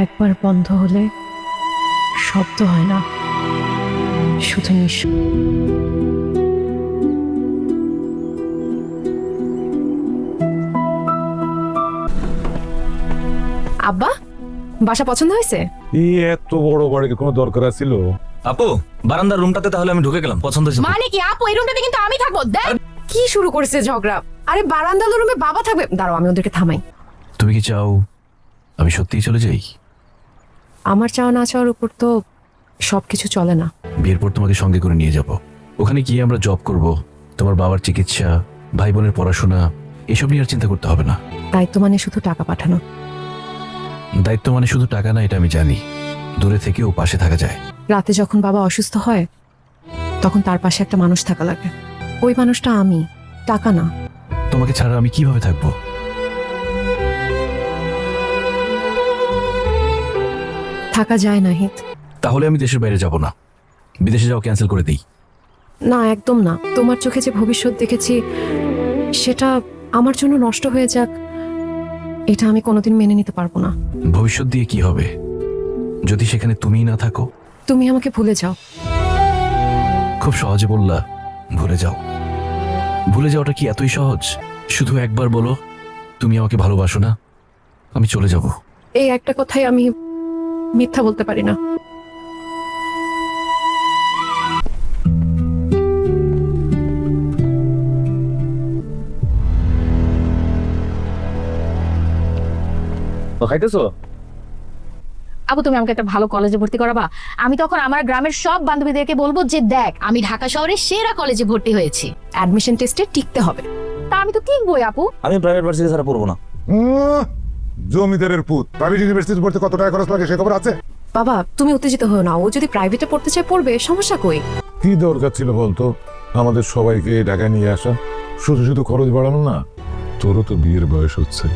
একবার বন্ধ হলে শব্দ হয় না, শুধু আব্বা, বাসা পছন্দ হয়েছে? এই এত বড় বাড়ির কোনো দরকার ছিল? আপু, বারান্দার রুমটাতে তাহলে আমি ঢুকে গেলাম, পছন্দ হয়েছে। মানে কি আপু, এই রুমটাতে কিন্তু আমি থাকবো। দেখ কি শুরু করেছে ঝগড়া। আরে বারান্দার রুমে বাবা থাকবে। দাঁড়াও, আমি ওদেরকে থামাই। তুমি কি চাও আমি সত্যিই চলে যাই? আমার চাওয়া না চাওয়ার উপর তো সবকিছু চলে না। বিয়ের পর তোমাকে সঙ্গে করে নিয়ে যাব, ওখানে গিয়ে আমরা জব করব, তোমার বাবার চিকিৎসা, ভাই বোনের পড়াশোনা, এসব নিয়ে আর চিন্তা করতে হবে না। দায়িত্ব মানে শুধু টাকা পাঠানো? দায়িত্ব মানে শুধু টাকা না, এটা আমি জানি। দূরে থেকেও পাশে থাকা যায়। রাতে যখন বাবা অসুস্থ হয় তখন তার পাশে একটা মানুষ থাকা লাগে। ওই মানুষটা আমি, টাকা না। তোমাকে ছাড়া আমি কিভাবে থাকবো? থাকা যায় না হিত। তাহলে আমি দেশের বাইরে যাব না, বিদেশে যাওয়া ক্যান্সেল করে দিই। না, একদম না। তোমার চোখে যে ভবিষ্যৎ দেখেছি সেটা আমার জন্য নষ্ট হয়ে যাক, এটা আমি কোনোদিন মেনে নিতে পারবো না। ভবিষ্যৎ দিয়ে কি হবে যদি সেখানে তুমিই না থাকো? তুমি আমাকে ভুলে যাও। খুব সহজে বললা ভুলে যাও। ভুলে যাওয়াটা কি এতই সহজ? শুধু একবার বলো তুমি আমাকে ভালোবাসো না, আমি চলে যাব। এই একটা কথাই আমি মিথ্যা বলতে পারি না। খাইতেছো? আবু, তুমি আমাকে একটা ভালো কলেজে ভর্তি করাবা? আমি তখন আমার গ্রামের সব বান্ধবীদেরকে বলবো যে দেখ, আমি ঢাকা শহরের সেরা কলেজে ভর্তি হয়েছি। অ্যাডমিশন টেস্টে টিকতে হবে। তা আমি তো টিকবই আপু। আমি প্রাইভেট ভার্সিটি ছাড়া পড়বো না। জমিদারের পুত প্রাইভেট ইউনিভার্সিটি পড়তে কত টাকা খরচ লাগে সে খবর আছে? বাবা, তুমি উত্তেজিত হও না। ও যদি প্রাইভেটে পড়তে চায় পড়বে, সমস্যা কই? কি দরকার ছিল বলতো আমাদের সবাইকে ঢাকায় নিয়ে আসা? শুধু শুধু খরচ বাড়ানো না। তোরও তো বিয়ের বয়স হচ্ছে।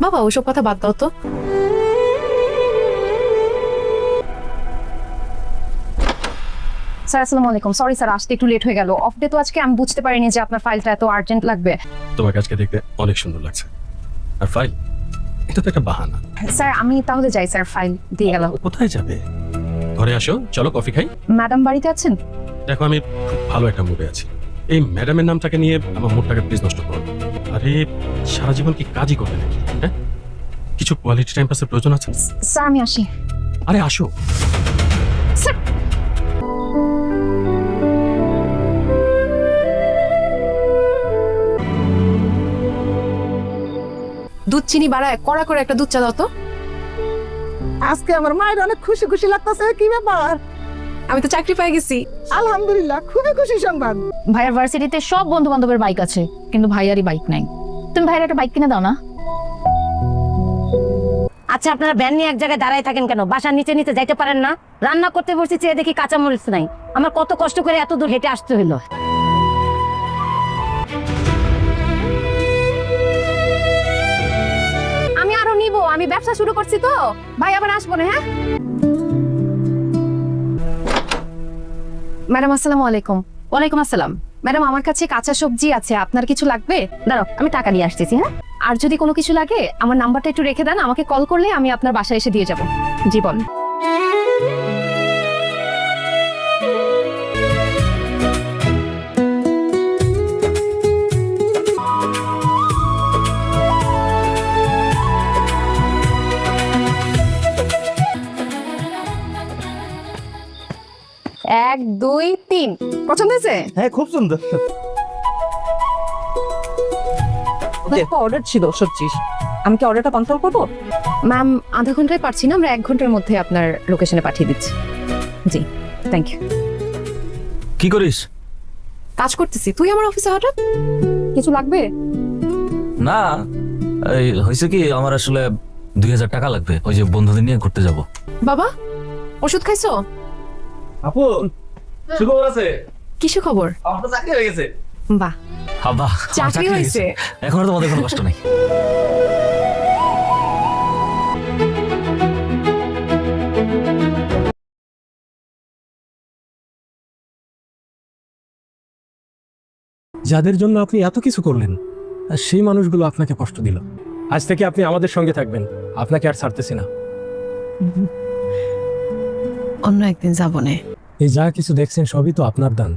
বাবা, ওসব কথা বাদ দাও তো। স্যার আসসালামু আলাইকুম। সরি স্যার, আসতে একটু লেট হয়ে গেল। অফ ডে তো আজকে, আমি বুঝতে পারিনি যে আপনার ফাইলটা এত আর্জেন্ট লাগবে। তোমাকে আজকে দেখতে অনেক সুন্দর লাগছে। আর ফাইল, এটা তো একটা বাহানা। স্যার আমি তাহলে যাই, স্যার ফাইল দিয়ে গেল। কোথায় যাবে? ঘরে আসো, চলো কফি খাই। ম্যাডাম বাড়িতে আছেন? দেখো, আমি খুব ভালো একটা মুডে আছি। এই ম্যাডামের নামটাকে নিয়ে আমার মুডটাকে প্লিজ নষ্ট করো। আরে সারা জীবন কি কাজই করবে নাকি? হ্যাঁ, কিছু কোয়ালিটি টাইম পাসের প্রয়োজন আছে। স্যার আমি আসি। আরে আসো। স্যার দুধ চিনি বাড়ায় কড়া করে একটা দুধ চা দাও তো। আজকে আমার মায়ের অনেক খুশি খুশি লাগতেছে। কি ব্যাপার? আমি তো চাকরি পেয়ে গেছি। আলহামদুলিল্লাহ, খুবই খুশি সংবাদ। ভাইয়ার ভার্সিটিতে সব বন্ধু বান্ধবের বাইক আছে, কিন্তু ভাইয়ারই বাইক নাই। তুমি ভাইয়ার একটা বাইক কিনে দাও না। আচ্ছা, আপনারা ভ্যান নিয়ে এক জায়গায় দাঁড়ায় থাকেন কেন? বাসার নিচে নিচে যাইতে পারেন না? রান্না করতে বসে চেয়ে দেখি কাঁচামরিচ নাই। আমার কত কষ্ট করে এত দূর হেঁটে আসতে হইলো। আমি আরো নিব, আমি ব্যবসা শুরু করছি তো। ভাই আবার আসবো না। হ্যাঁ ম্যাডাম, আসসালামু আলাইকুম। ওয়ালাইকুম আসসালাম। ম্যাডাম, আমার কাছে কাঁচা সবজি আছে, আপনার কিছু লাগবে? দাঁড়াও, আমি টাকা নিয়ে আসতেছি। হ্যাঁ, আর যদি কোনো কিছু লাগে আমার নাম্বারটা একটু রেখে দেন, আমাকে কল করলে আমি আপনার বাসায় এসে দিয়ে যাব। জি বল। এক দুই তিন, পছন্দ হয়েছে? হ্যাঁ, খুব সুন্দর। অর্ডার ছিল সবজি, আমি কি অর্ডারটা কনফার্ম করবো? ম্যাম, আধা ঘন্টায় পারছি না, আমরা 1 ঘন্টার মধ্যে আপনার লোকেশনে পাঠিয়ে দিচ্ছি। জি, থ্যাংক ইউ। কি করিস? কাজ করতেছি। তুই আমার অফিসে হঠাৎ? কিছু লাগবে? না, এই হয়েছে কি, আমার আসলে 2000 টাকা লাগবে, ওই যে বন্ধুদের নিয়ে ঘুরতে যাব। বাবা, ওষুধ খাইছো? আপু, সুখবর আছে। কিসু খবর? আপনার চাকরি হয়ে গেছে। বাহ, বাবা, চাকরি হয়েছে। এখন আর তোমাদের কোনো কষ্ট নেই। যাদের জন্য আপনি এত কিছু করলেন, আর সেই মানুষগুলো আপনাকে কষ্ট দিল। আজ থেকে আপনি আমাদের সঙ্গে থাকবেন, আপনাকে আর ছাড়তেছি না। অন্য একদিন যাবো না। এই যা কিছু দেখছেন সবই তো আপনার দান।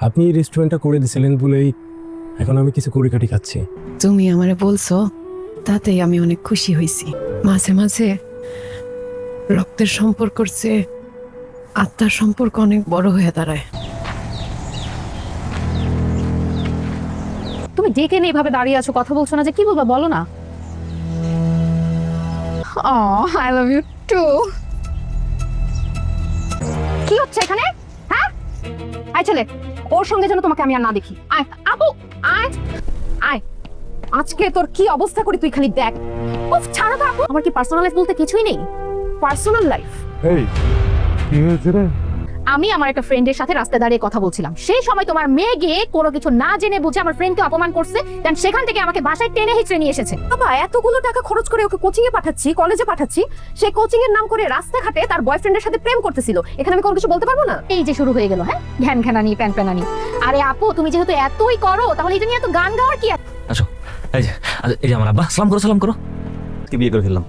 আপনি এই রেস্টুরেন্টটা করে দিয়েছিলেন বলেই এখন আমি কিছু কড়িকাঠি খাচ্ছি। তুমি আমারে বলছো, তাতেই আমি অনেক খুশি হয়েছি। মাঝে মাঝে রক্তের সম্পর্কর চেয়ে আত্মার সম্পর্ক অনেক বড় হয়ে দাঁড়ায়। তুমি ডেকে নিয়ে এভাবে দাঁড়িয়ে আছো, কথা বলছো না যে, কি বলবা বলো না। I love you too. কি হচ্ছে এখানে? হ্যাঁ, আয় ছেলে, ওর সঙ্গে যেন তোমাকে আমি আর না দেখি। আয় আপু, আয় আয়, আজকে তোর কি অবস্থা করি তুই খালি দেখ। উফ, ছাড়ো তো আপু, আমার কি পার্সোনাল লাইফ বলতে কিছুই নেই। পার্সোনাল লাইফ, এই কি হয়েছে রে? আমি আমার একটা ফ্রেন্ডের সাথে রাস্তায় দাঁড়িয়ে কথা বলছিলাম, সেই সময় তোমার মেয়ে গিয়ে কোনো কিছু না জেনে বুঝে আমার ফ্রেন্ডকে অপমান করছে, দেন সেখান থেকে আমাকে বাসায় টেনে হিচড়ে নিয়ে এসেছে। বাবা, এতগুলো টাকা খরচ করে ওকে কোচিং এ পাঠাচ্ছি, কলেজে পাঠাচ্ছি, সে কোচিং এর নাম করে রাস্তাঘাটে তার বয়ফ্রেন্ডের সাথে প্রেম করতেছিল। এখানে আমি কোনো কিছু বলতে পারবো না? এই যে শুরু হয়ে গেল, হ্যাঁ, ঘ্যান ঘ্যানানি প্যান প্যানানি। আরে আপু, তুমি যেহেতু এতই করো, তাহলে এটা নিয়ে এত গান গাওয়ার কি আছে? আসো, এই যে আমার আব্বা, সালাম করো সালাম করো। কি বিয়ে করে ফেললাম।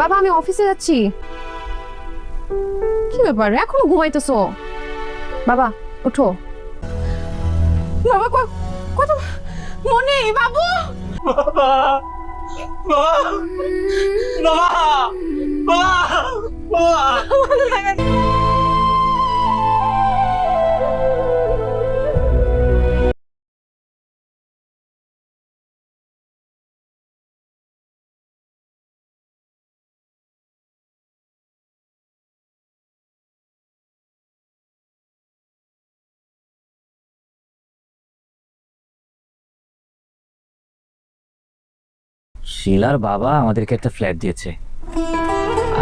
বাবা, আমি অফিসে যাচ্ছি। কি ব্যাপার, এখনো ঘুমাইতেছো? বাবা ওঠো। বাবা কত মনে, বাবু শিলার বাবা আমাদেরকে একটা ফ্ল্যাট দিয়েছে।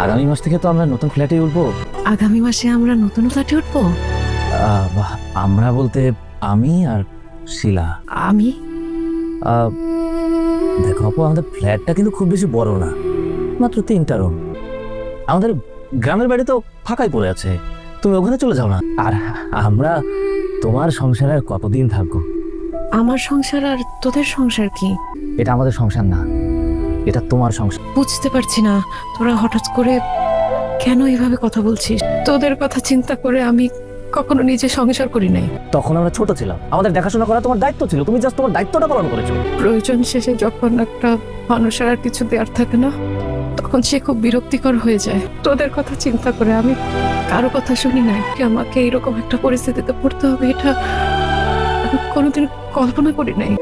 আগামী মাস থেকে তো আমরা নতুন ফ্ল্যাটে উঠবো। আগামী মাসে আমরা নতুন ফ্ল্যাটে উঠবো। আমরা বলতে আমি আর শিলা। আমি দেখো আপু, আমাদের ফ্ল্যাটটা কিন্তু খুব বেশি বড় না, মাত্র 3টা রুম। আমাদের গ্রামের বাড়ি তো ফাঁকাই পড়ে আছে, তুমি ওখানে চলে যাও না। আর আমরা তোমার সংসারে আর কতদিন থাকবো? আমার সংসার আর তোদের সংসার কি? এটা আমাদের সংসার না, এটা তোমার সংসার। বুঝতে পারছি না তোরা হঠাৎ করে কেন এভাবে কথা বলছিস। তোদের কথা চিন্তা করে আমি কখনো নিজে সংসার করি নাই। তখন আমরা ছোট ছিলাম, আমাদের দেখাশোনা করা তোমার দায়িত্ব ছিল, তুমি জাস্ট তোমার দায়িত্বটা পালন করেছো। প্রয়োজন শেষে যখন একটা মানুষের আর কিছু দেওয়ার থাকে না, তখন সে খুব বিরক্তিকর হয়ে যায়। তোদের কথা চিন্তা করে আমি কারো কথা শুনি নাই। আমাকে এরকম একটা পরিস্থিতিতে পড়তে হবে এটা আমি কোনোদিন কল্পনা করি নাই।